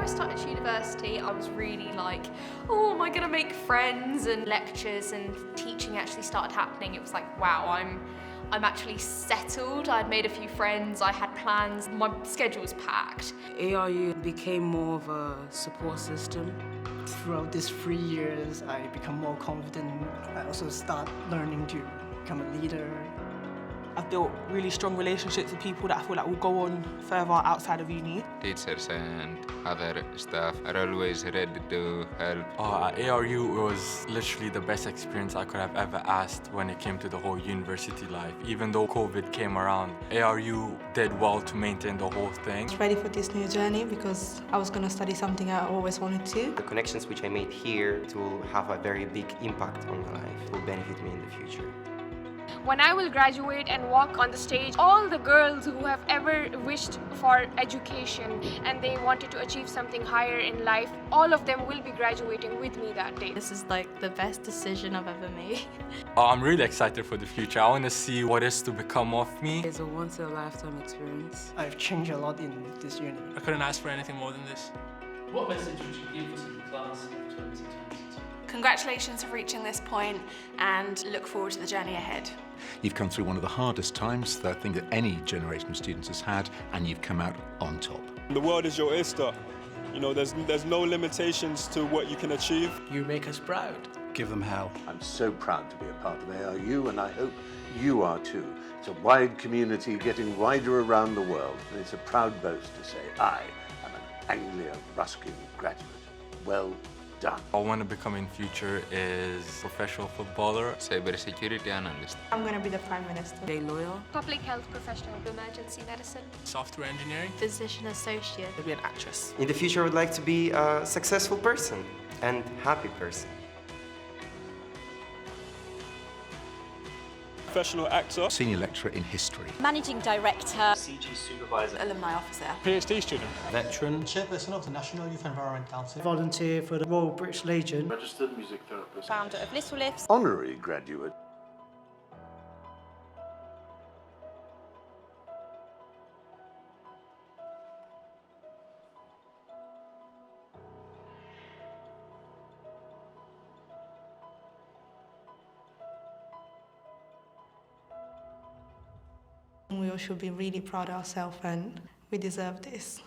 I started university, I was really like, oh, am I gonna make friends? And lectures and teaching actually started happening. It was like, wow, I'm actually settled. I'd made a few friends, I had plans, my schedule was packed. ARU became more of a support system. Throughout these 3 years, I become more confident. I also start learning to become a leader. I've built really strong relationships with people that I feel like will go on further outside of uni. Teachers and other staff are always ready to help. At ARU was literally the best experience I could have ever asked when it came to the whole university life. Even though COVID came around, ARU did well to maintain the whole thing. I was ready for this new journey because I was going to study something I always wanted to. The connections which I made here, it will have a very big impact on my life. It will benefit me in the future. When I will graduate and walk on the stage, all the girls who have ever wished for education and they wanted to achieve something higher in life, all of them will be graduating with me that day. This is like the best decision I've ever made. I'm really excited for the future. I want to see what is to become of me. It's a once-in-a-lifetime experience. I've changed a lot in this uni. I couldn't ask for anything more than this. What message would you give to the class of 2022? Congratulations for reaching this point and look forward to the journey ahead. You've come through one of the hardest times that I think that any generation of students has had, and you've come out on top. The world is your oyster. You know, there's no limitations to what you can achieve. You make us proud. Give them hell. I'm so proud to be a part of ARU, and I hope you are too. It's a wide community getting wider around the world, and it's a proud boast to say I am an Anglia Ruskin graduate. Well done. What I want to become in future is professional footballer, cybersecurity analyst. I'm going to be the Prime Minister. A lawyer. Public health professional. Emergency medicine. Software engineering. Physician associate. Maybe an actress. In the future, I would like to be a successful person and happy person. Professional actor. Senior lecturer in history. Managing director. CG supervisor. Alumni officer. PhD student. Veteran. Chairperson of the National Youth Environment Council. Volunteer for the Royal British Legion. Registered music therapist. Founder of Little Lifts. Honorary graduate. We all should be really proud of ourselves and we deserve this.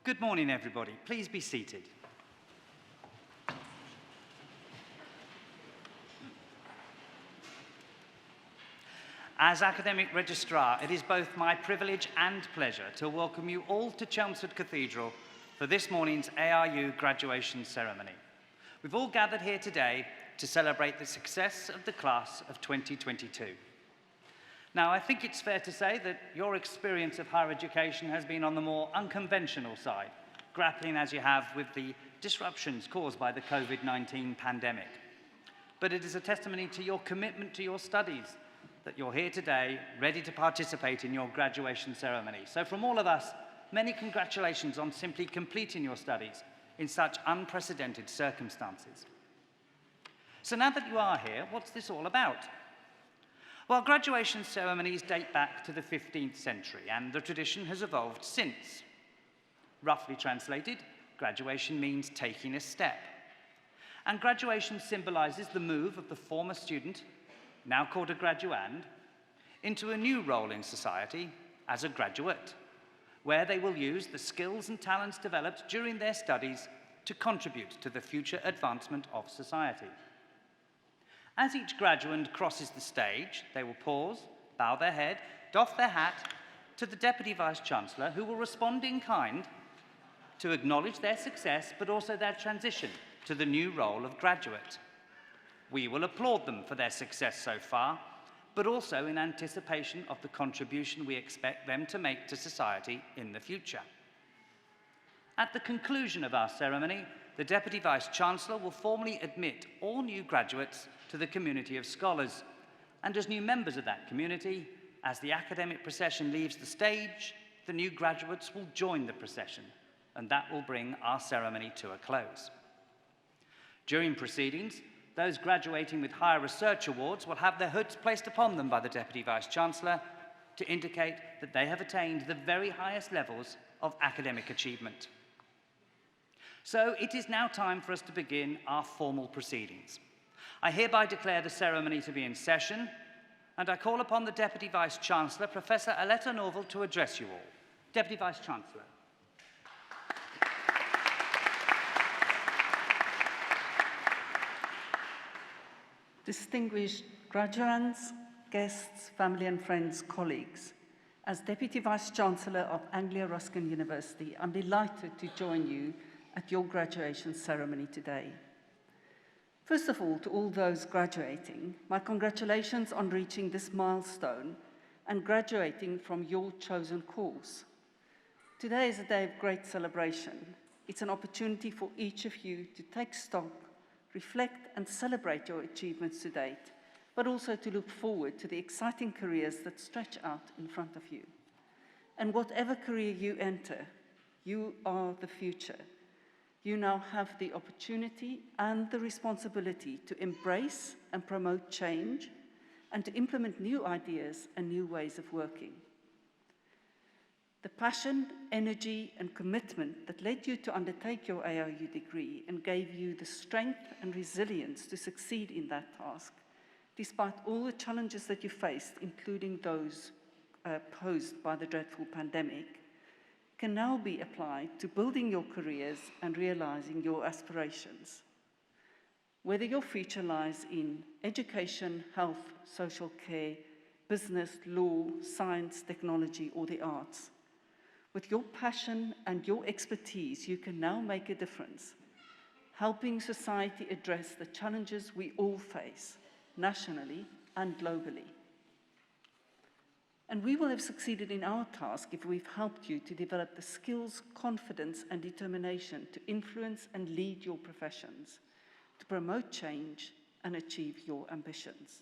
Good morning, everybody. Please be seated. As Academic Registrar, it is both my privilege and pleasure to welcome you all to Chelmsford Cathedral for this morning's ARU graduation ceremony. We've all gathered here today to celebrate the success of the class of 2022. Now, I think it's fair to say that your experience of higher education has been on the more unconventional side, grappling as you have with the disruptions caused by the COVID-19 pandemic. But it is a testimony to your commitment to your studies that you're here today, ready to participate in your graduation ceremony. So from all of us, many congratulations on simply completing your studies in such unprecedented circumstances. So now that you are here, what's this all about? Well, graduation ceremonies date back to the 15th century, and the tradition has evolved since. Roughly translated, graduation means taking a step. And graduation symbolizes the move of the former student, now called a graduand, into a new role in society as a graduate, where they will use the skills and talents developed during their studies to contribute to the future advancement of society. As each graduand crosses the stage, they will pause, bow their head, doff their hat to the Deputy Vice-Chancellor, who will respond in kind to acknowledge their success, but also their transition to the new role of graduate. We will applaud them for their success so far, but also in anticipation of the contribution we expect them to make to society in the future. At the conclusion of our ceremony, the Deputy Vice-Chancellor will formally admit all new graduates to the community of scholars, and as new members of that community, as the academic procession leaves the stage, the new graduates will join the procession, and that will bring our ceremony to a close. During proceedings, those graduating with higher research awards will have their hoods placed upon them by the Deputy Vice-Chancellor to indicate that they have attained the very highest levels of academic achievement. So it is now time for us to begin our formal proceedings. I hereby declare the ceremony to be in session, and I call upon the Deputy Vice-Chancellor, Professor Aletta Norval, to address you all. Deputy Vice-Chancellor. Distinguished graduands, guests, family and friends, colleagues, as Deputy Vice-Chancellor of Anglia Ruskin University, I'm delighted to join you at your graduation ceremony today. First of all, to all those graduating, my congratulations on reaching this milestone and graduating from your chosen course. Today is a day of great celebration. It's an opportunity for each of you to take stock, reflect and celebrate your achievements to date, but also to look forward to the exciting careers that stretch out in front of you. And whatever career you enter, you are the future. You now have the opportunity and the responsibility to embrace and promote change and to implement new ideas and new ways of working. The passion, energy, and commitment that led you to undertake your ARU degree and gave you the strength and resilience to succeed in that task, despite all the challenges that you faced, including those posed by the dreadful pandemic, can now be applied to building your careers and realizing your aspirations. Whether your future lies in education, health, social care, business, law, science, technology, or the arts, with your passion and your expertise, you can now make a difference, helping society address the challenges we all face, nationally and globally. And we will have succeeded in our task if we've helped you to develop the skills, confidence, and determination to influence and lead your professions, to promote change and achieve your ambitions.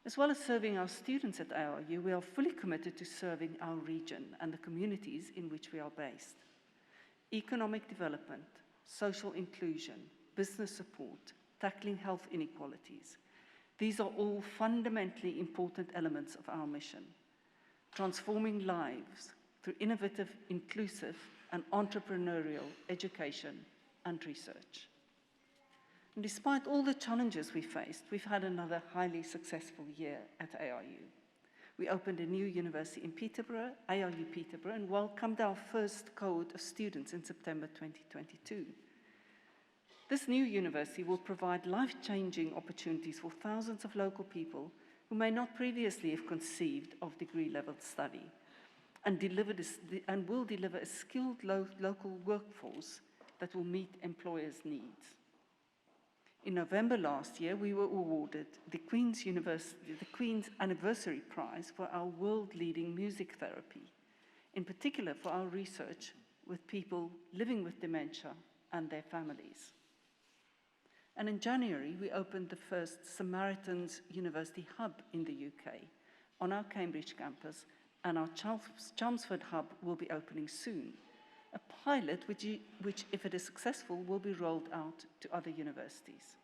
As well as serving our students at ARU, we are fully committed to serving our region and the communities in which we are based. Economic development, social inclusion, business support, tackling health inequalities. These are all fundamentally important elements of our mission, transforming lives through innovative, inclusive, and entrepreneurial education and research. And despite all the challenges we faced, we've had another highly successful year at ARU. We opened a new university in Peterborough, ARU Peterborough, and welcomed our first cohort of students in September 2022. This new university will provide life-changing opportunities for thousands of local people who may not previously have conceived of degree-level study, and will deliver a skilled local workforce that will meet employers' needs. In November last year, we were awarded the Queen's Anniversary Prize for our world-leading music therapy, in particular for our research with people living with dementia and their families. And in January, we opened the first Samaritans University Hub in the UK on our Cambridge campus, and our Chelmsford Hub will be opening soon, a pilot which, if it is successful, will be rolled out to other universities.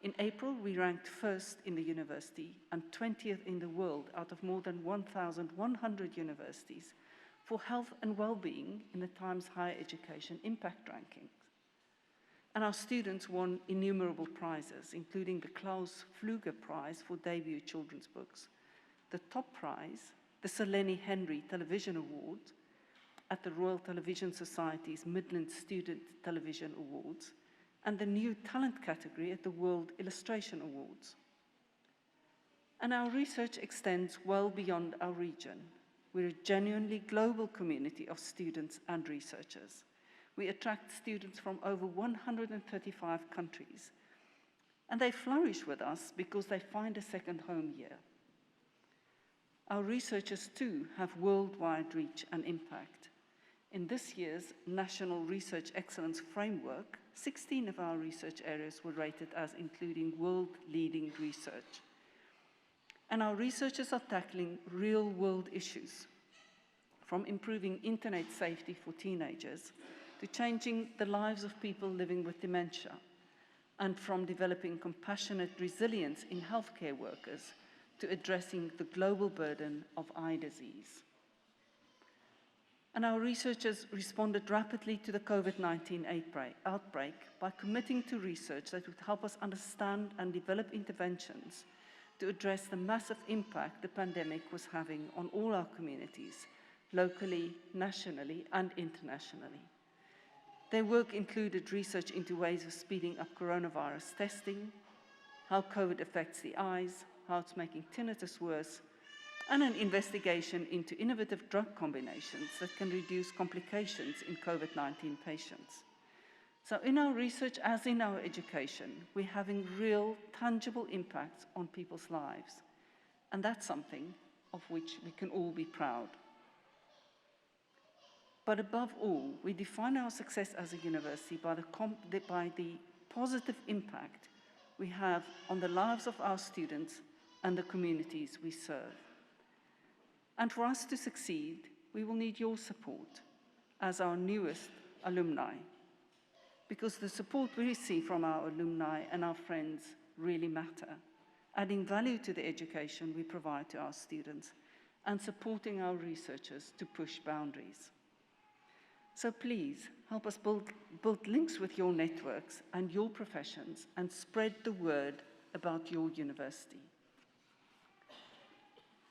In April, we ranked first in the university and 20th in the world out of more than 1,100 universities for health and well-being in the Times Higher Education Impact Rankings. And our students won innumerable prizes, including the Klaus Pfluger Prize for debut children's books, the top prize, the Sir Lenny Henry Television Award at the Royal Television Society's Midland Student Television Awards, and the new talent category at the World Illustration Awards. And our research extends well beyond our region. We're a genuinely global community of students and researchers. We attract students from over 135 countries, and they flourish with us because they find a second home here. Our researchers, too, have worldwide reach and impact. In this year's National Research Excellence Framework, 16 of our research areas were rated as including world-leading research. And our researchers are tackling real-world issues, from improving internet safety for teenagers to changing the lives of people living with dementia, and from developing compassionate resilience in healthcare workers to addressing the global burden of eye disease. And our researchers responded rapidly to the COVID-19 outbreak by committing to research that would help us understand and develop interventions to address the massive impact the pandemic was having on all our communities, locally, nationally, and internationally. Their work included research into ways of speeding up coronavirus testing, how COVID affects the eyes, how it's making tinnitus worse, and an investigation into innovative drug combinations that can reduce complications in COVID-19 patients. So in our research, as in our education, we're having real, tangible impacts on people's lives. And that's something of which we can all be proud. But above all, we define our success as a university by the positive impact we have on the lives of our students and the communities we serve. And for us to succeed, we will need your support as our newest alumni, because the support we receive from our alumni and our friends really matter, adding value to the education we provide to our students and supporting our researchers to push boundaries. So please help us build links with your networks and your professions and spread the word about your university.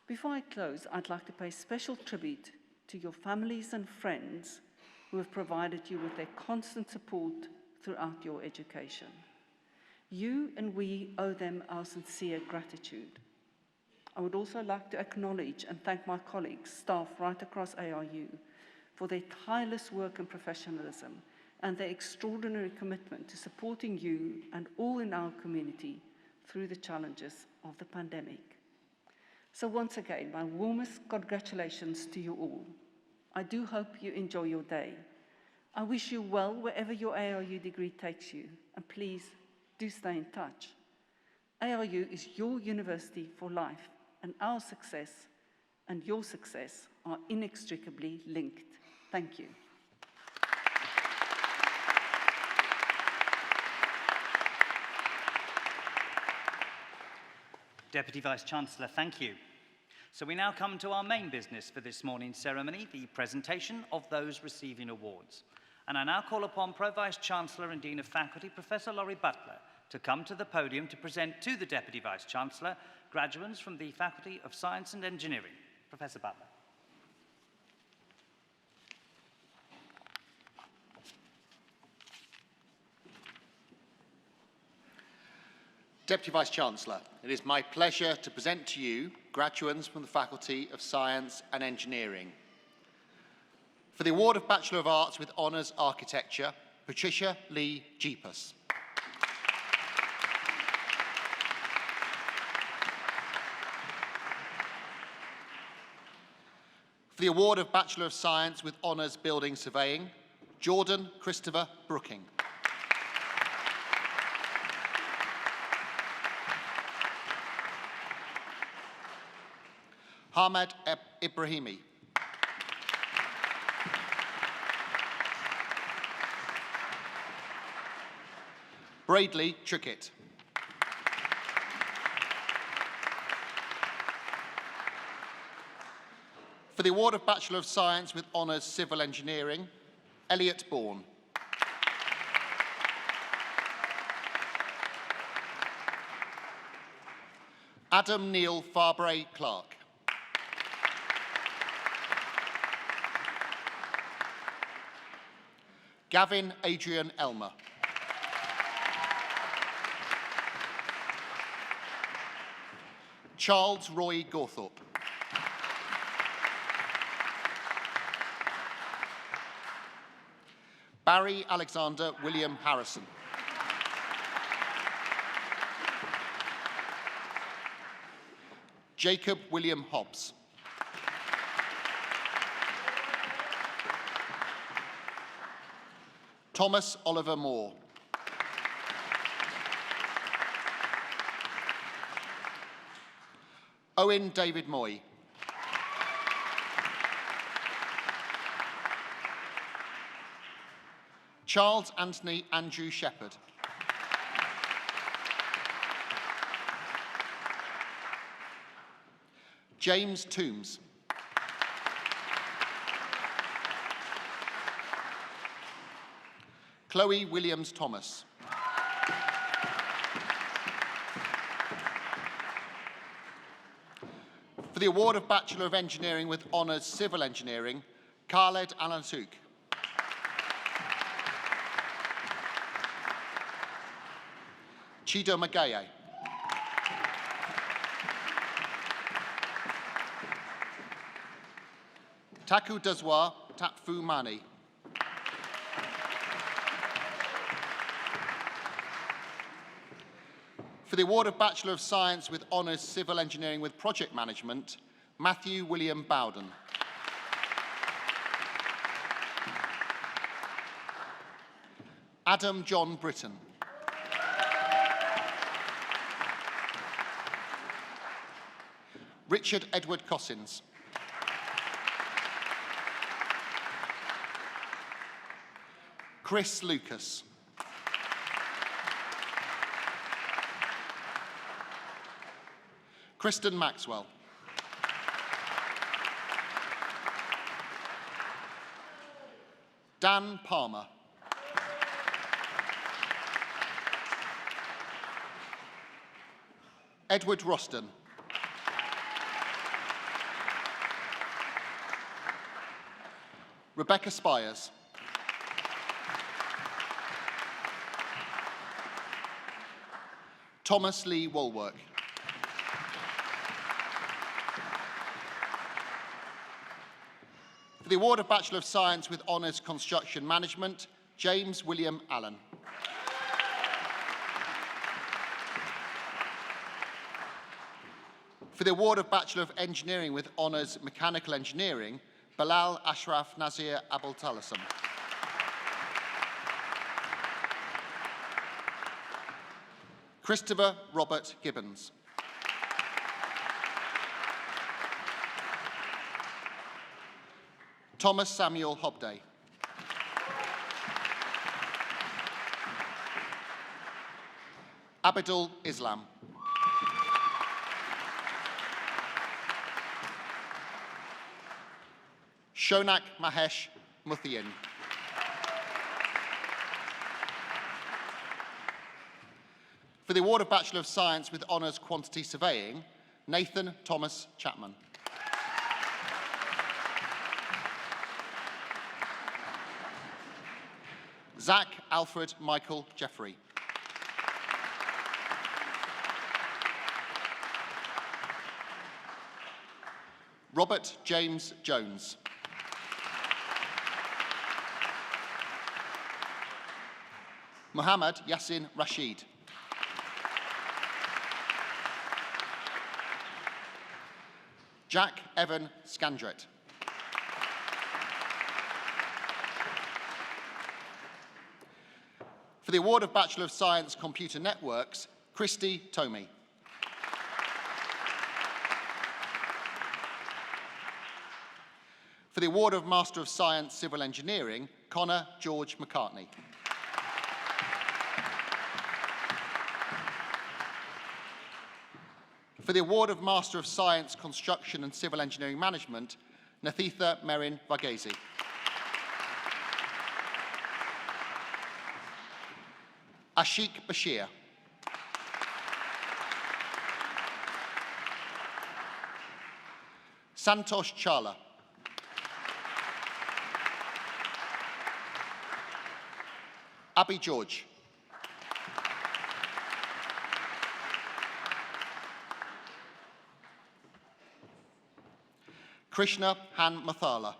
Before I close, I'd like to pay special tribute to your families and friends who have provided you with their constant support throughout your education. You and we owe them our sincere gratitude. I would also like to acknowledge and thank my colleagues, staff right across ARU, for their tireless work and professionalism and their extraordinary commitment to supporting you and all in our community through the challenges of the pandemic. So once again, my warmest congratulations to you all. I do hope you enjoy your day. I wish you well wherever your ARU degree takes you, and please do stay in touch. ARU is your university for life, and our success and your success are inextricably linked. Thank you. Deputy Vice-Chancellor, thank you. So we now come to our main business for this morning's ceremony, the presentation of those receiving awards. And I now call upon Pro-Vice-Chancellor and Dean of Faculty, Professor Laurie Butler, to come to the podium to present to the Deputy Vice-Chancellor graduates from the Faculty of Science and Engineering. Professor Butler. Deputy Vice-Chancellor, it is my pleasure to present to you graduates from the Faculty of Science and Engineering. For the award of Bachelor of Arts with Honours Architecture, Patricia Lee Jeepus. For the award of Bachelor of Science with Honours Building Surveying, Jordan Christopher Brooking. Ahmed Ibrahimi. Braidley Trickett. For the award of Bachelor of Science with Honours Civil Engineering, Elliot Bourne. Adam Neil Farbray Clark. Gavin Adrian Elmer. Charles Roy Gawthorpe. Barry Alexander William Harrison. Jacob William Hobbs. Thomas Oliver Moore. Owen David Moy. Charles Anthony Andrew Shepherd. James Toombs. Chloe Williams Thomas. For the award of Bachelor of Engineering with Honours Civil Engineering, Khaled Alansuk. Chido Magaye. Taku Dazwa Tatfu Mani. For the award of Bachelor of Science with Honours Civil Engineering with Project Management, Matthew William Bowden. Adam John Britton. Richard Edward Cossins. Chris Lucas. Kristen Maxwell. Dan Palmer. Edward Roston. Rebecca Spires. Thomas Lee Woolwork. For the award of Bachelor of Science with Honours Construction Management, James William Allen. For the award of Bachelor of Engineering with Honours Mechanical Engineering, Bilal Ashraf Nazir Abultalasam. Christopher Robert Gibbons. Thomas Samuel Hobday. Abidul Islam. Shonak Mahesh Muthian. For the award of Bachelor of Science with Honours Quantity Surveying, Nathan Thomas Chapman. Zach Alfred Michael Jeffrey. Robert James Jones. Muhammad Yassin Rashid. Jack Evan Scandrett. For the award of Bachelor of Science Computer Networks, Christy Tomey. For the award of Master of Science Civil Engineering, Connor George McCartney. For the award of Master of Science Construction and Civil Engineering Management, Nathitha Merin Varghese. Ashik Bashir. Santosh Chawla. Abby George. Krishna Han Mathala.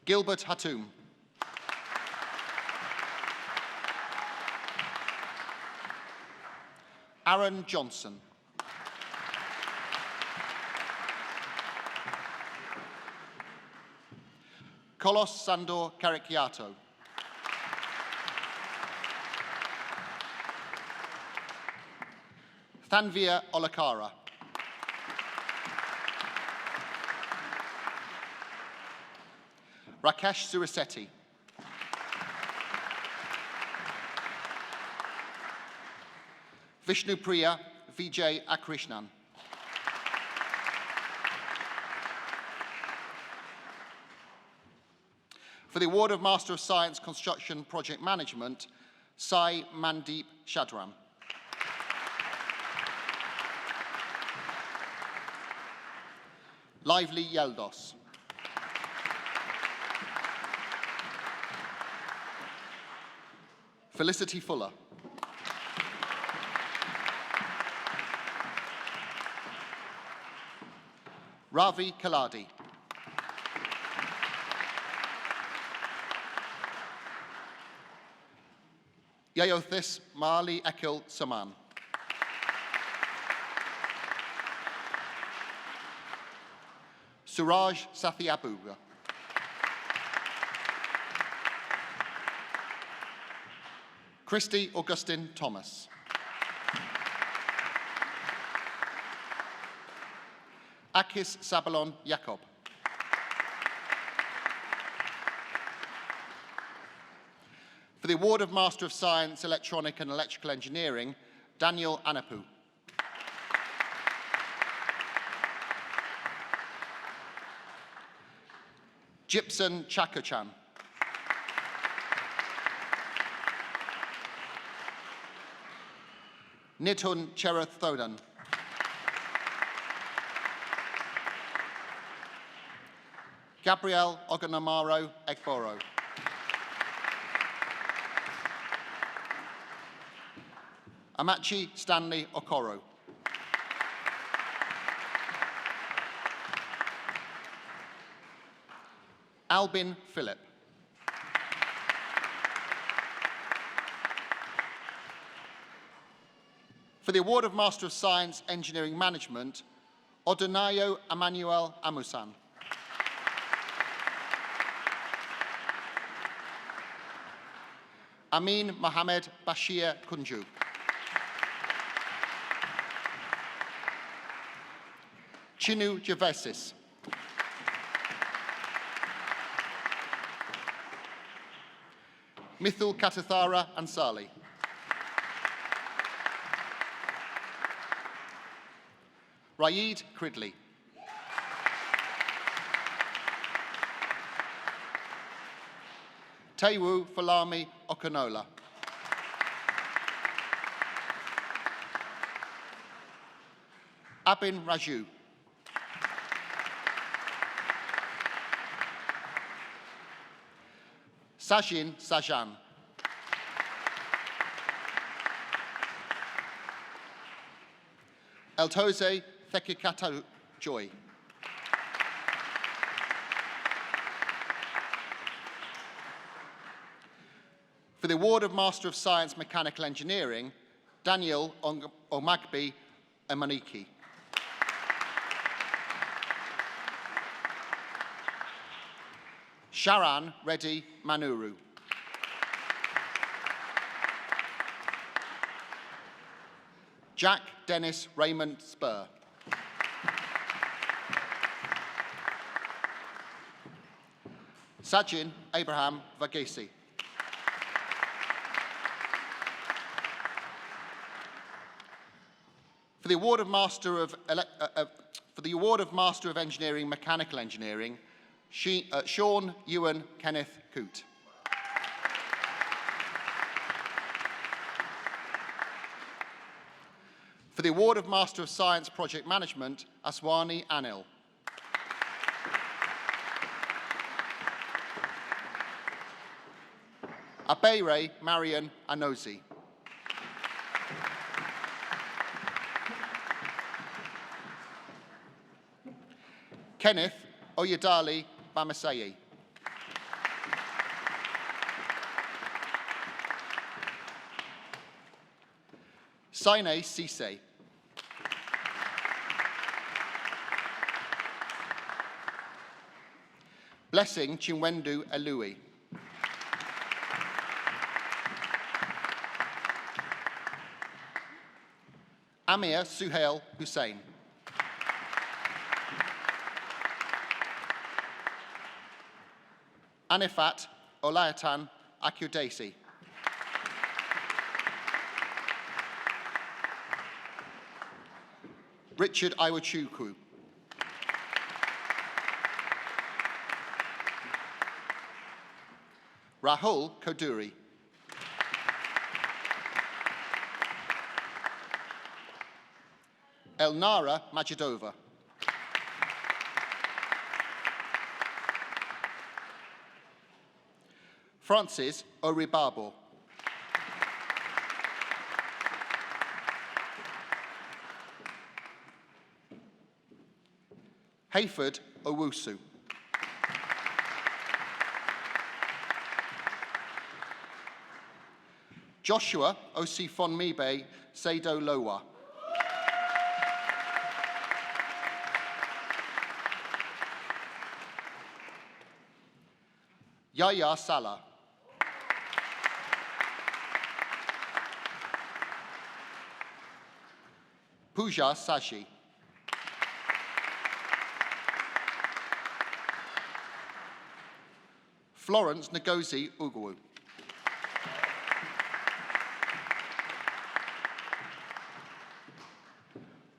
Gilbert Hatoum. Aaron Johnson. Kolos Sandor Karikiato. Thanvir Olakara. Rakesh Surisetti. Vishnu Priya Vijay Akrishnan. For the award of Master of Science Construction Project Management, Sai Mandeep Shadram. Lively Yeldos. Felicity Fuller. Ravi Kaladi. Yayothis Mali Ekil Saman. Suraj Sathiabuga. Christy Augustine Thomas. Akis Sabalon Jacob. For the award of Master of Science Electronic and Electrical Engineering, Daniel Anapu. Gypsum Chakochan. Nithun Chereth Thodan. Gabrielle Oganamaro Egboro. Amachi Stanley Okoro. Albin Philip. For the award of Master of Science Engineering Management, Odonayo Emmanuel Amusan. Amin Mohamed Bashir Kunju. Chinu Javesis. Mithul Katathara Ansali. Raid Cridley. Tewu Falami Okonola. Abin Raju. Sajin Sajan. Eltoze Thekikata Joy. For the award of Master of Science Mechanical Engineering, Daniel Omagbi Emaniki. Sharan Reddy Manuru. Jack Dennis Raymond Spur. Sajin Abraham Vagesi. For the award of Master of Engineering Mechanical Engineering, Sean Ewan Kenneth Coote. For the award of Master of Science Project Management, Aswani Anil. Abeyre Marion Anozi. Kenneth Oyedali Bamasayi. Saine Sise. Blessing Chinwendu Elui. Amir Suhail Hussain. Anifat Olayatan Akudesi. Richard Iwachuku. Rahul Koduri. Elnara Majidova. Francis Oribabo. Hayford Owusu. Joshua Osifonmibe Seido Lowa. Yaya Salah. Pooja Sashi. Florence Ngozi Ugwu.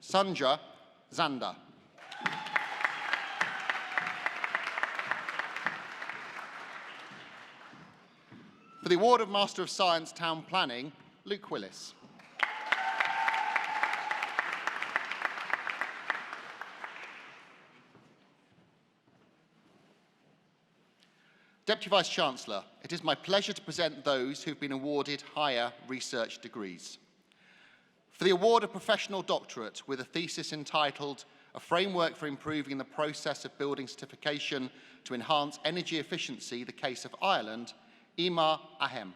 Sanja Zanda. For the award of Master of Science Town Planning, Luke Willis. Deputy Vice-Chancellor, it is my pleasure to present those who've been awarded higher research degrees. For the award of Professional Doctorate with a thesis entitled A Framework for Improving the Process of Building Certification to Enhance Energy Efficiency, the Case of Ireland, Ima Ahem.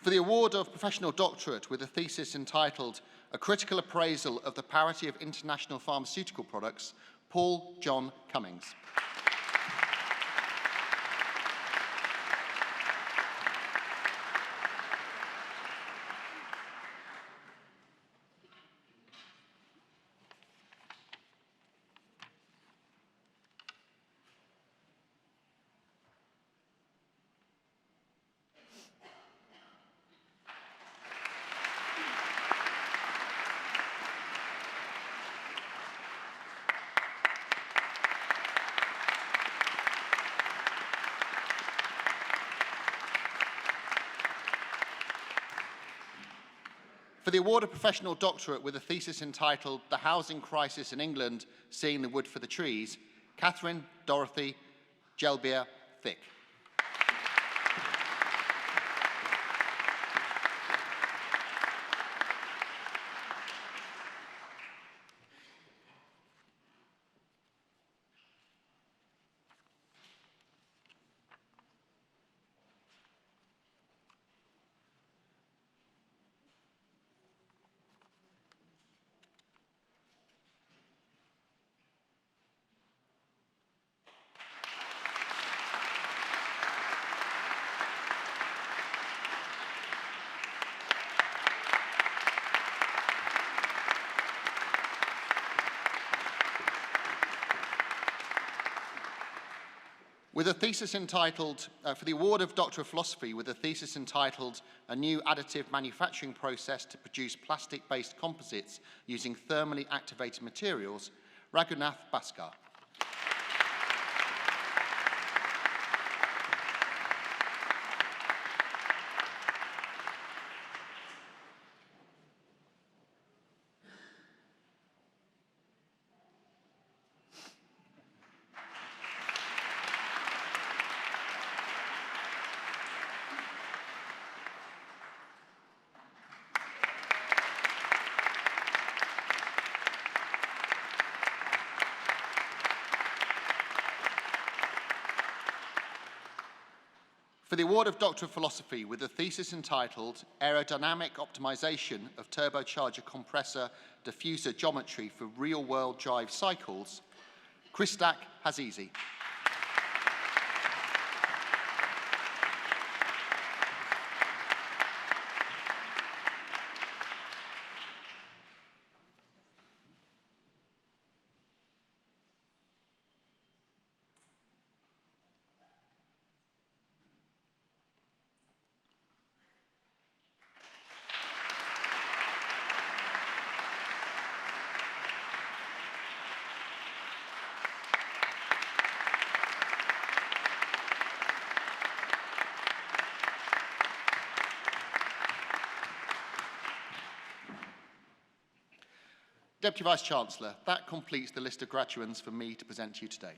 For the award of Professional Doctorate with a thesis entitled A Critical Appraisal of the Parity of International Pharmaceutical Products, Paul John Cummings. For the award of Professional Doctorate with a thesis entitled The Housing Crisis in England, Seeing the Wood for the Trees, Catherine Dorothy Gelbier Thick. With a thesis entitled, for the award of Doctor of Philosophy, with a thesis entitled A New Additive Manufacturing Process to Produce Plastic-Based Composites Using Thermally Activated Materials, Raghunath Bhaskar. For the award of Doctor of Philosophy with a thesis entitled Aerodynamic Optimization of Turbocharger Compressor Diffuser Geometry for Real-World Drive Cycles, Kristak Hazizi. Deputy Vice-Chancellor, that completes the list of graduands for me to present to you today.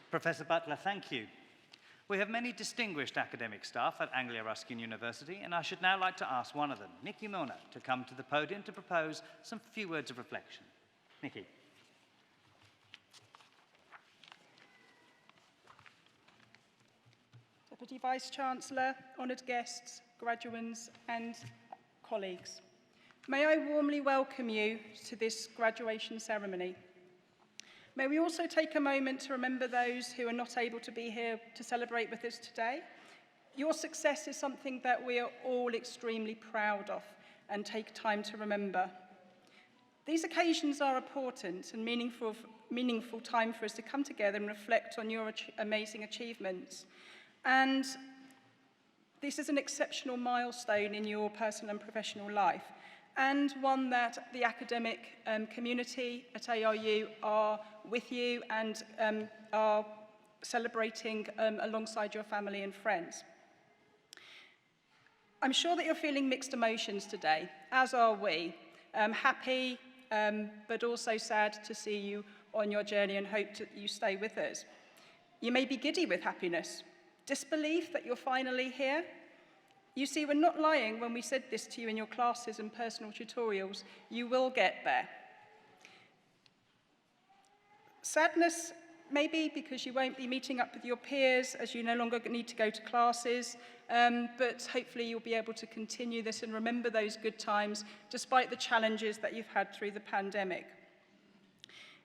Professor Butler, thank you. We have many distinguished academic staff at Anglia Ruskin University, and I should now like to ask one of them, Nikki Milner, to come to the podium to propose some few words of reflection. Nikki. Deputy Vice-Chancellor, honoured guests, graduands and colleagues. May I warmly welcome you to this graduation ceremony. May we also take a moment to remember those who are not able to be here to celebrate with us today. Your success is something that we are all extremely proud of and take time to remember. These occasions are important and meaningful time for us to come together and reflect on your amazing achievements. And this is an exceptional milestone in your personal and professional life, and one that the academic community at ARU are with you and are celebrating alongside your family and friends. I'm sure that you're feeling mixed emotions today, as are we. Happy, but also sad to see you on your journey and hope that you stay with us. You may be giddy with happiness, disbelief that you're finally here. You see, we're not lying when we said this to you in your classes and personal tutorials. You will get there. Sadness, maybe because you won't be meeting up with your peers as you no longer need to go to classes, but hopefully you'll be able to continue this and remember those good times despite the challenges that you've had through the pandemic.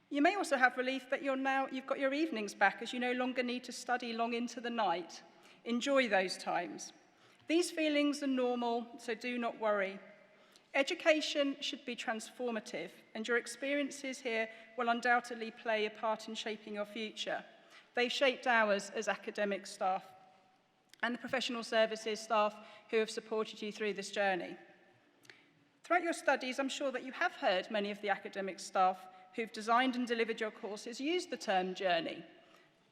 You may also have relief that you've got your evenings back as you no longer need to study long into the night. Enjoy those times. These feelings are normal, so do not worry. Education should be transformative, and your experiences here will undoubtedly play a part in shaping your future. They've shaped ours as academic staff and the professional services staff who have supported you through this journey. Throughout your studies, I'm sure that you have heard many of the academic staff who've designed and delivered your courses use the term journey.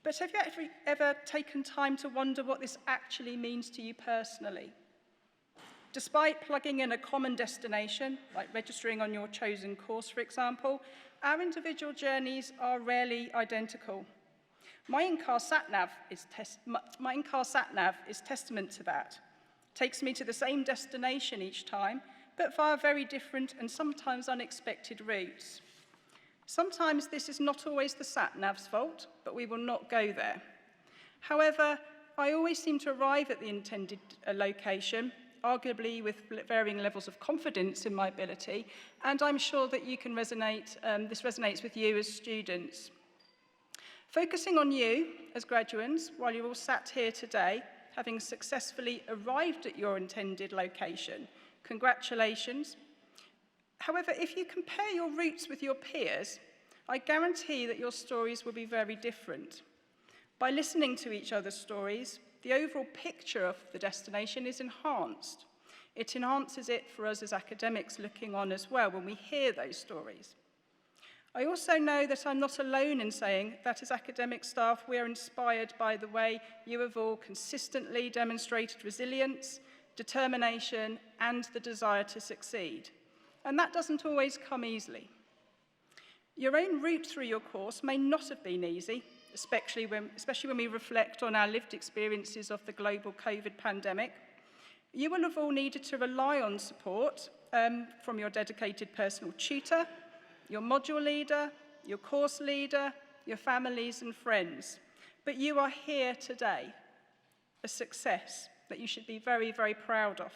But have you ever taken time to wonder what this actually means to you personally? Despite plugging in a common destination, like registering on your chosen course, for example, our individual journeys are rarely identical. My in-car sat-nav is testament to that. It takes me to the same destination each time, but via very different and sometimes unexpected routes. Sometimes this is not always the sat-nav's fault, but we will not go there. However, I always seem to arrive at the intended location, arguably with varying levels of confidence in my ability, and I'm sure that you can this resonates with you as students. Focusing on you as graduates, while you're all sat here today, having successfully arrived at your intended location, congratulations. However, if you compare your routes with your peers, I guarantee that your stories will be very different. By listening to each other's stories, the overall picture of the destination is enhanced. It enhances it for us as academics looking on as well when we hear those stories. I also know that I'm not alone in saying that as academic staff, we are inspired by the way you have all consistently demonstrated resilience, determination, and the desire to succeed. And that doesn't always come easily. Your own route through your course may not have been easy, especially when we reflect on our lived experiences of the global COVID pandemic. You will have all needed to rely on support from your dedicated personal tutor, your module leader, your course leader, your families and friends. But you are here today, a success that you should be very, very proud of.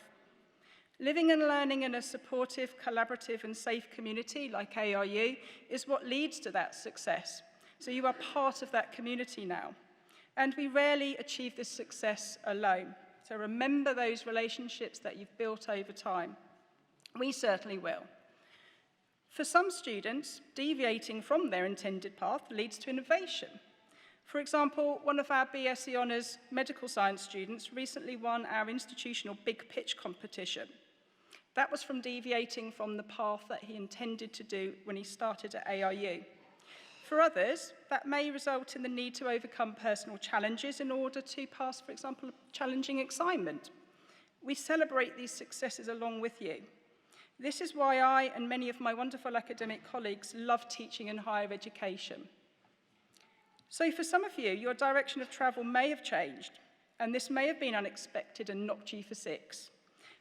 Living and learning in a supportive, collaborative and safe community like ARU is what leads to that success. So you are part of that community now. And we rarely achieve this success alone. So remember those relationships that you've built over time. We certainly will. For some students, deviating from their intended path leads to innovation. For example, one of our BSc Honours medical science students recently won our institutional big pitch competition. That was from deviating from the path that he intended to do when he started at ARU. For others, that may result in the need to overcome personal challenges in order to pass, for example, a challenging assignment. We celebrate these successes along with you. This is why I and many of my wonderful academic colleagues love teaching in higher education. So for some of you, your direction of travel may have changed, and this may have been unexpected and knocked you for six.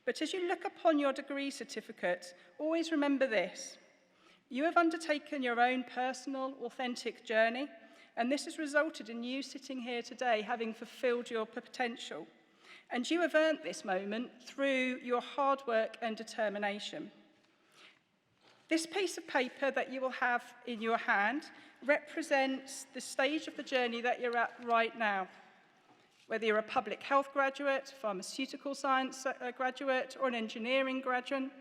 But as you look upon your degree certificate, always remember this. You have undertaken your own personal, authentic journey, and this has resulted in you sitting here today having fulfilled your potential. And you have earned this moment through your hard work and determination. This piece of paper that you will have in your hand represents the stage of the journey that you're at right now. Whether you're a public health graduate, pharmaceutical science graduate, or an engineering graduate,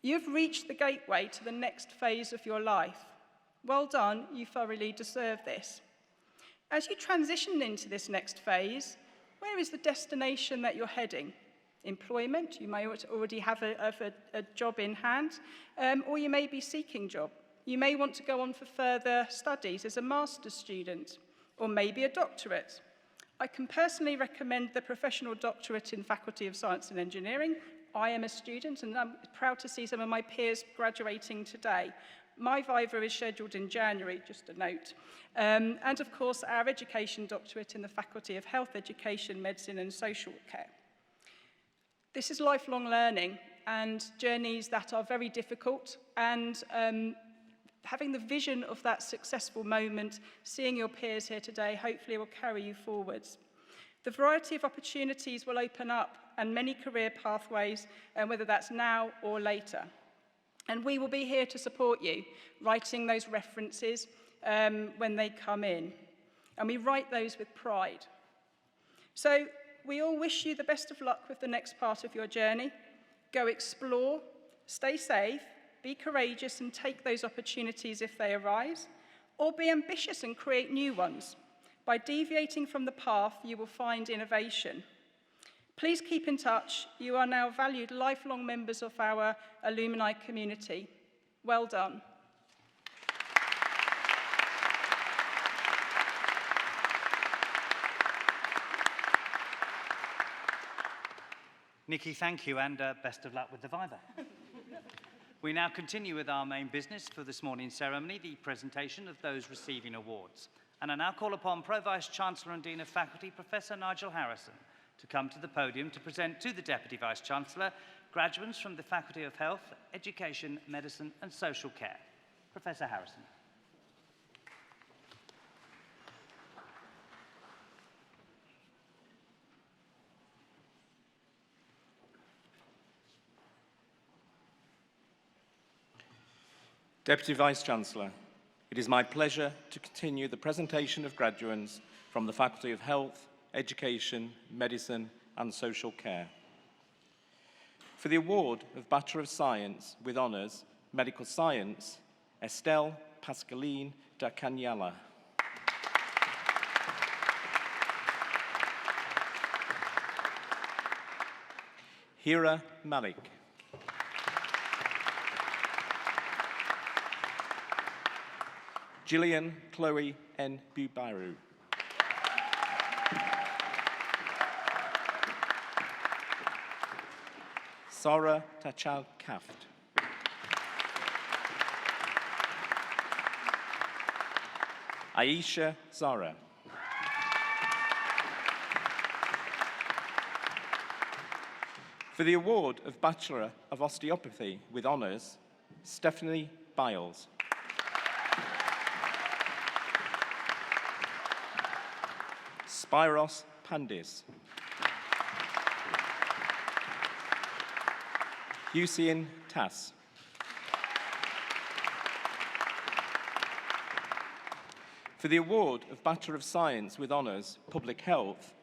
you've reached the gateway to the next phase of your life. Well done, you thoroughly deserve this. As you transition into this next phase, where is the destination that you're heading? Employment, you may already have a job in hand, or you may be seeking a job. You may want to go on for further studies as a master's student, or maybe a doctorate. I can personally recommend the professional doctorate in Faculty of Science and Engineering. I am a student and I'm proud to see some of my peers graduating today. My Viva is scheduled in January, just a note. And of course, our education doctorate in the Faculty of Health, Education, Medicine and Social Care. This is lifelong learning and journeys that are very difficult and having the vision of that successful moment, seeing your peers here today, hopefully will carry you forwards. The variety of opportunities will open up and many career pathways, whether that's now or later. And we will be here to support you, writing those references when they come in. And we write those with pride. So we all wish you the best of luck with the next part of your journey. Go explore, stay safe, be courageous and take those opportunities if they arise, or be ambitious and create new ones. By deviating from the path, you will find innovation. Please keep in touch. You are now valued lifelong members of our alumni community. Well done. Nikki, thank you, and best of luck with the Viva. We now continue with our main business for this morning's ceremony, the presentation of those receiving awards. And I now call upon Pro Vice-Chancellor and Dean of Faculty, Professor Nigel Harrison, to come to the podium to present to the Deputy Vice-Chancellor graduates from the Faculty of Health, Education, Medicine and Social Care. Professor Harrison. Deputy Vice-Chancellor, it is my pleasure to continue the presentation of graduates from the Faculty of Health, Education, Medicine and Social Care. For the award of Bachelor of Science with Honours, Medical Science, Estelle Pascaline da Canyella. Hira Malik. Gillian Chloe N. Bubiru. Sarah Tachal Kaft. Aisha Zara. For the award of Bachelor of Osteopathy with Honours, Stephanie Biles. Spiros Pandis. Hussein Tass. For the award of Bachelor of Science with Honours, Public Health,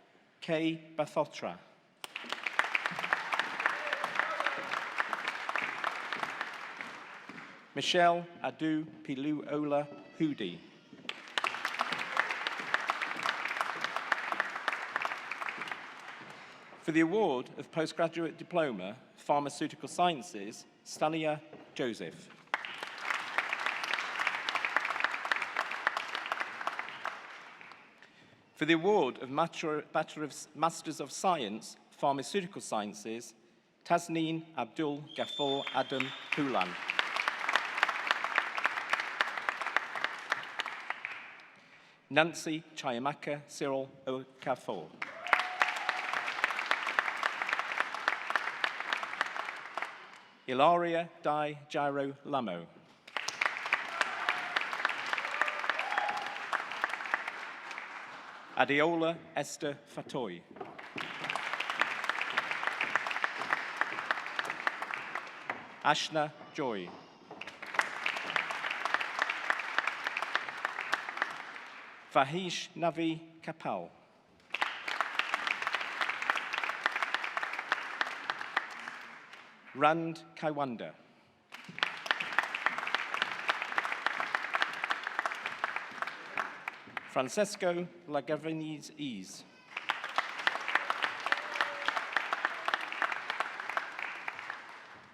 Kay Bathotra. Michelle Adu Pilu Ola Hudi. For the award of Postgraduate Diploma, Pharmaceutical Sciences, Stalia Joseph. For the award of Masters of Science, Pharmaceutical Sciences, Tasneen Abdul Ghaffar Adam Hulan. Nancy Chayamaka Cyril Okafor. Ilaria Di Jairo Lamo. Adeola Esther Fatoy. Ashna Joy. Fahish Navi Kapal. Rand Kaiwanda. Francesco Lagavanese Ease.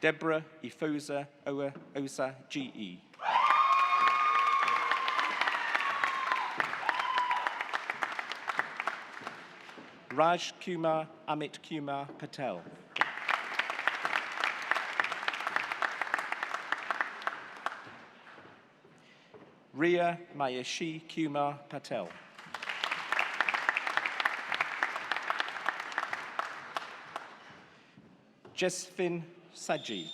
Deborah Ifosa Oa Osa GE. Raj Kumar Amit Kumar Patel. Ria Mayeshi Kumar Patel. Jesfin Saji.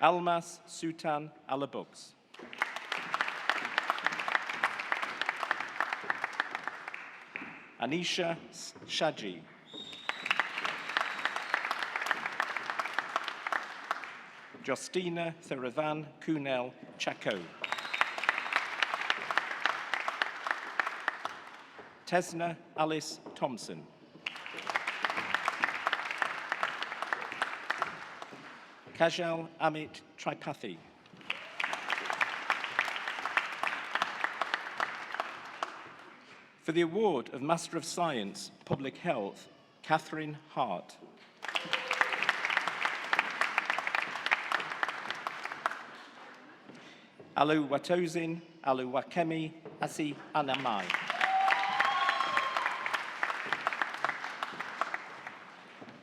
Almas Sultan Alabuks. Anisha Shaji. Justina Theravan Kunel Chako. Tesna Alice Thompson. Kajal Amit Tripathi. For the award of Master of Science, Public Health, Catherine Hart. Alu Watozin, Alu Wakemi, Asi Anamai.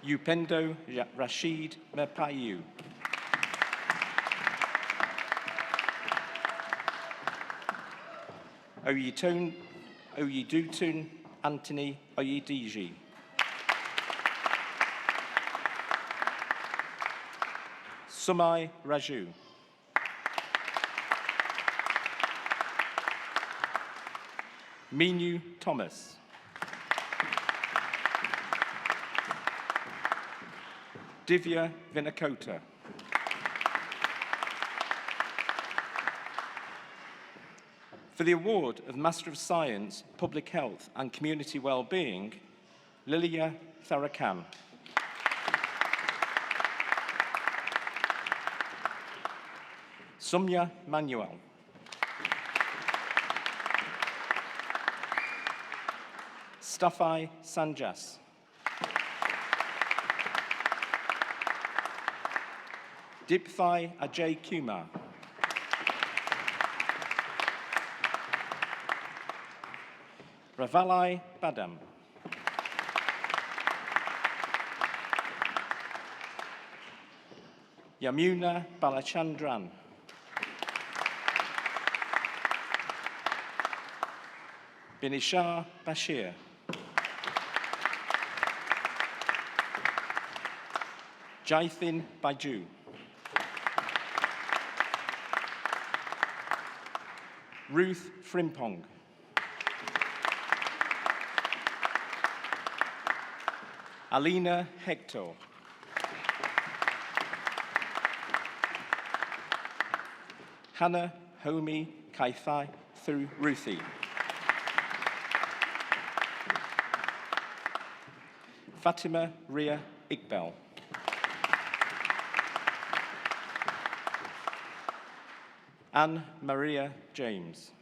Upendo Rashid Merpayu. Oyidutun Anthony Oyediji. Sumai Raju. Minu Thomas. Divya Vinakota. For the award of Master of Science, Public Health and Community Wellbeing, Lilia Tharakan. Sumya Manuel. Stafai Sanjas. Dipthai Ajay Kumar. Ravalai Badam. Yamuna Balachandran. Binishar Bashir. Jaithin Baiju. Ruth Frimpong. Alina Hector. Hannah Homi Kaithai through Ruthie. Fatima Ria Iqbal. Anne Maria James.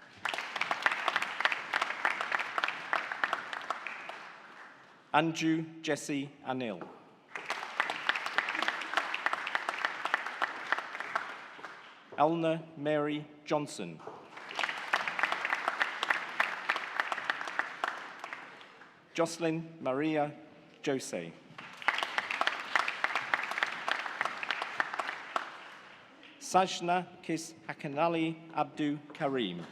Anju Jesse Anil. Elna Mary Johnson. Jocelyn Maria Jose. Sajna Kis Hakanali Abdu Karim.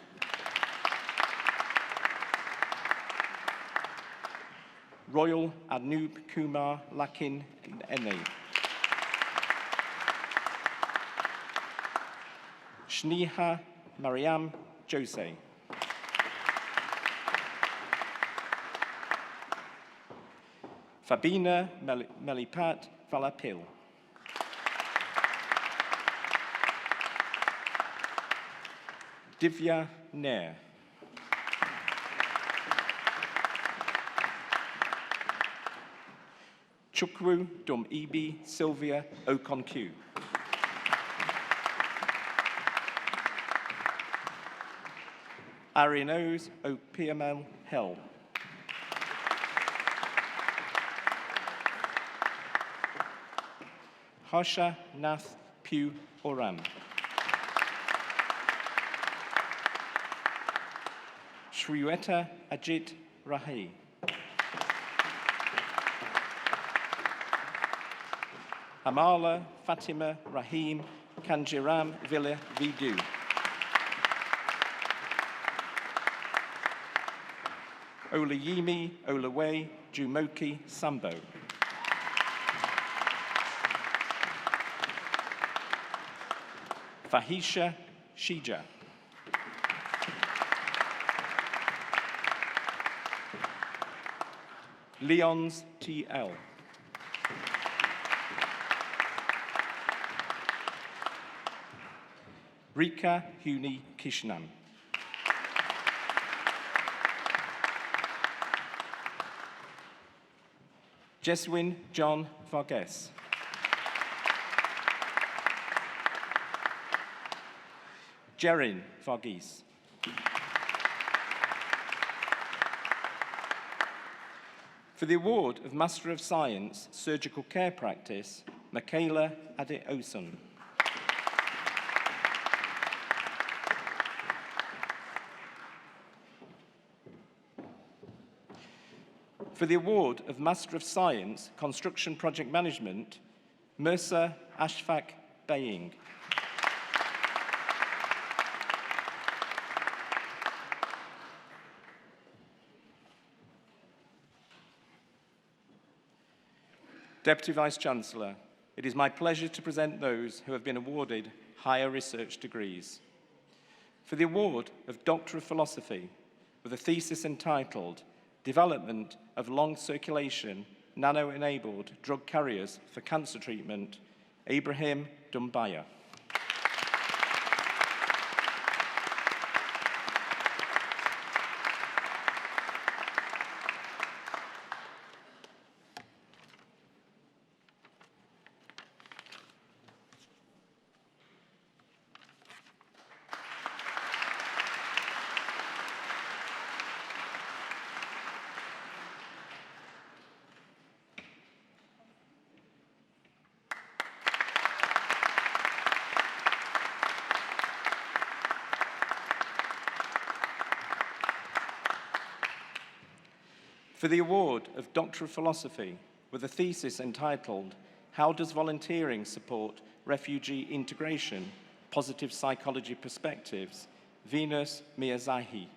Royal Anub Kumar Lakin Ene. Shniha Mariam Jose. Fabina Melipat Valapil. Divya Nair. Chukwu Dum Ibi Sylvia Okonku. Arinos Opiamel Hell. Harsha Nath Pu Oram. Shriweta Ajit Rahi. Amala Fatima Rahim Kanjiram Villa Vidu. Olayimi Olawe Jumoki Sambo. Fahisha Shija. Leons T.L. Rika Huni Kishnan. Jeswin John Vargas. Jerin Varghese. For the award of Master of Science, Surgical Care Practice, Michaela Adeosun. For the award of Master of Science, Construction Project Management, Mirsa Ashfaq Baying. Deputy Vice-Chancellor, it is my pleasure to present those who have been awarded higher research degrees. For the award of Doctor of Philosophy, with a thesis entitled Development of Long Circulation Nano-Enabled Drug Carriers for Cancer Treatment, Ibrahim Dumbaya. For the award of Doctor of Philosophy, with a thesis entitled How Does Volunteering Support Refugee Integration? Positive Psychology Perspectives, Venus Miyazahi.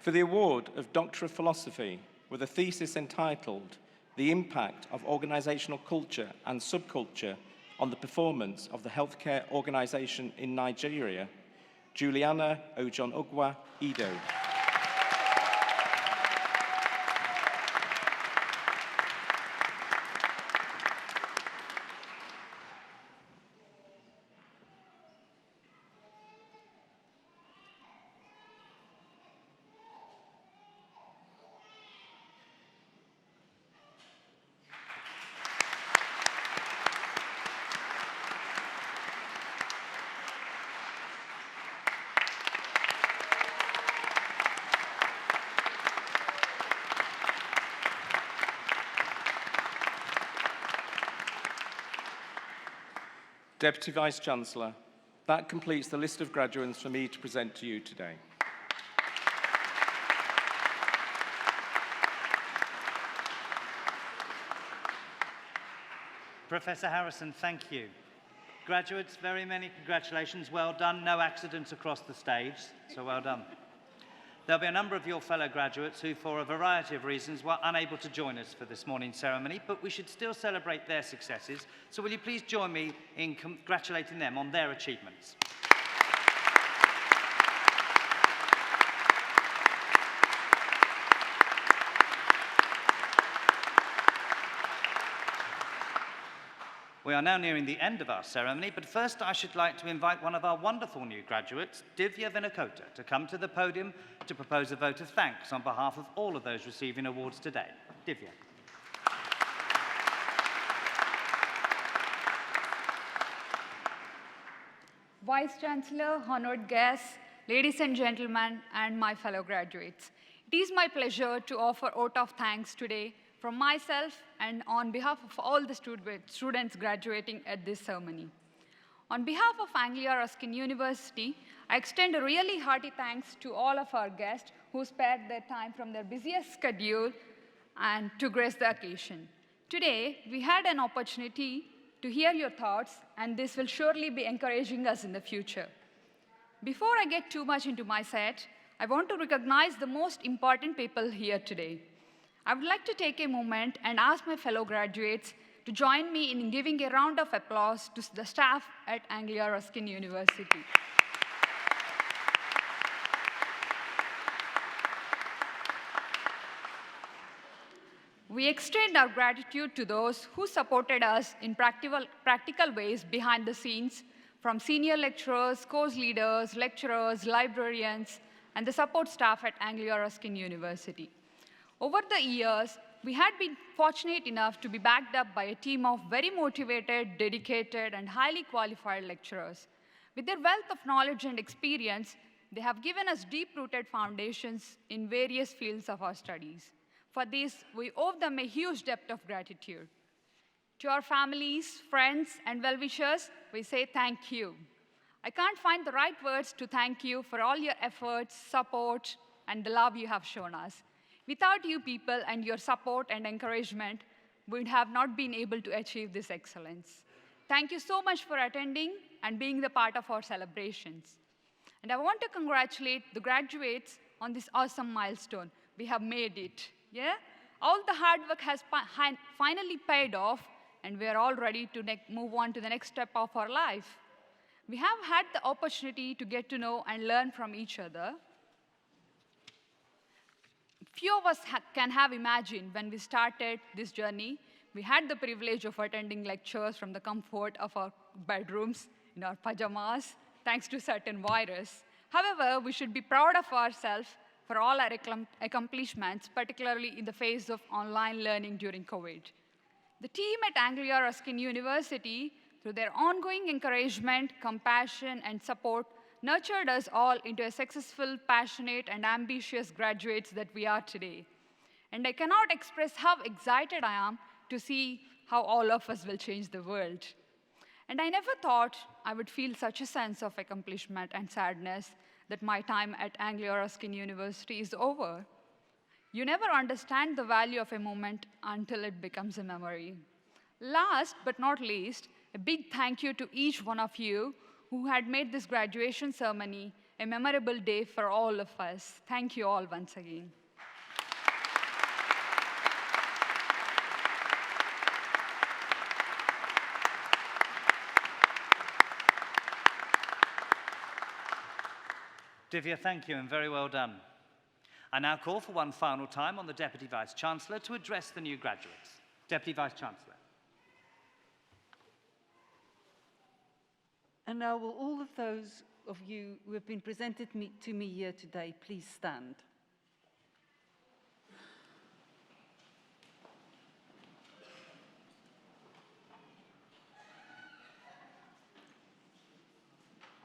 For the award of Doctor of Philosophy, with a thesis entitled The Impact of Organizational Culture and Subculture on the Performance of the Healthcare Organization in Nigeria, Juliana Ojonugwa Ido. Deputy Vice-Chancellor, that completes the list of graduates for me to present to you today. Professor Harrison, thank you. Graduates, very many congratulations. Well done. No accidents across the stage, so well done. There'll be a number of your fellow graduates who, for a variety of reasons, were unable to join us for this morning's ceremony, but we should still celebrate their successes. So will you please join me in congratulating them on their achievements? We are now nearing the end of our ceremony, but first I should like to invite one of our wonderful new graduates, Divya Vinakota, to come to the podium to propose a vote of thanks on behalf of all of those receiving awards today. Divya. Vice-Chancellor, honored guests, ladies and gentlemen, and my fellow graduates. It is my pleasure to offer a vote of thanks today from myself and on behalf of all the students graduating at this ceremony. On behalf of Anglia Ruskin University, I extend a really hearty thanks to all of our guests who spared their time from their busiest schedule and to grace the occasion. Today, we had an opportunity to hear your thoughts, and this will surely be encouraging us in the future. Before I get too much into my set, I want to recognize the most important people here today. I would like to take a moment and ask my fellow graduates to join me in giving a round of applause to the staff at Anglia Ruskin University. We extend our gratitude to those who supported us in practical ways behind the scenes, from senior lecturers, course leaders, lecturers, librarians, and the support staff at Anglia Ruskin University. Over the years, we had been fortunate enough to be backed up by a team of very motivated, dedicated, and highly qualified lecturers. With their wealth of knowledge and experience, they have given us deep-rooted foundations in various fields of our studies. For this, we owe them a huge debt of gratitude. To our families, friends, and well-wishers, we say thank you. I can't find the right words to thank you for all your efforts, support, and the love you have shown us. Without you people and your support and encouragement, we would have not been able to achieve this excellence. Thank you so much for attending and being the part of our celebrations. And I want to congratulate the graduates on this awesome milestone. We have made it, yeah? All the hard work has finally paid off, and we are all ready to move on to the next step of our life. We have had the opportunity to get to know and learn from each other. Few of us can have imagined when we started this journey, we had the privilege of attending lectures from the comfort of our bedrooms in our pajamas, thanks to certain virus. However, we should be proud of ourselves for all our accomplishments, particularly in the face of online learning during COVID. The team at Anglia Ruskin University, through their ongoing encouragement, compassion, and support, nurtured us all into a successful, passionate, and ambitious graduates that we are today. And I cannot express how excited I am to see how all of us will change the world. And I never thought I would feel such a sense of accomplishment and sadness that my time at Anglia Ruskin University is over. You never understand the value of a moment until it becomes a memory. Last but not least, a big thank you to each one of you who had made this graduation ceremony a memorable day for all of us. Thank you all once again. Divya, thank you and very well done. I now call for one final time on the Deputy Vice-Chancellor to address the new graduates. Deputy Vice-Chancellor. And now will all of those of you who have been presented to me here today please stand.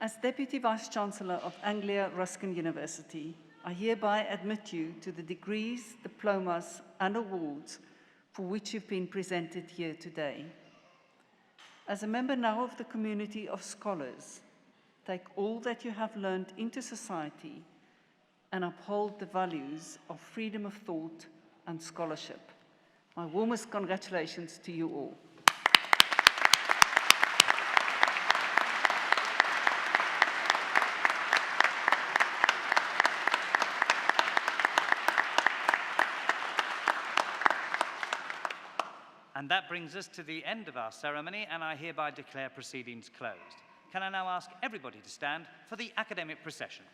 As Deputy Vice-Chancellor of Anglia Ruskin University, I hereby admit you to the degrees, diplomas, and awards for which you've been presented here today. As a member now of the community of scholars, take all that you have learned into society and uphold the values of freedom of thought and scholarship. My warmest congratulations to you all. And that brings us to the end of our ceremony, and I hereby declare proceedings closed. Can I now ask everybody to stand for the academic procession?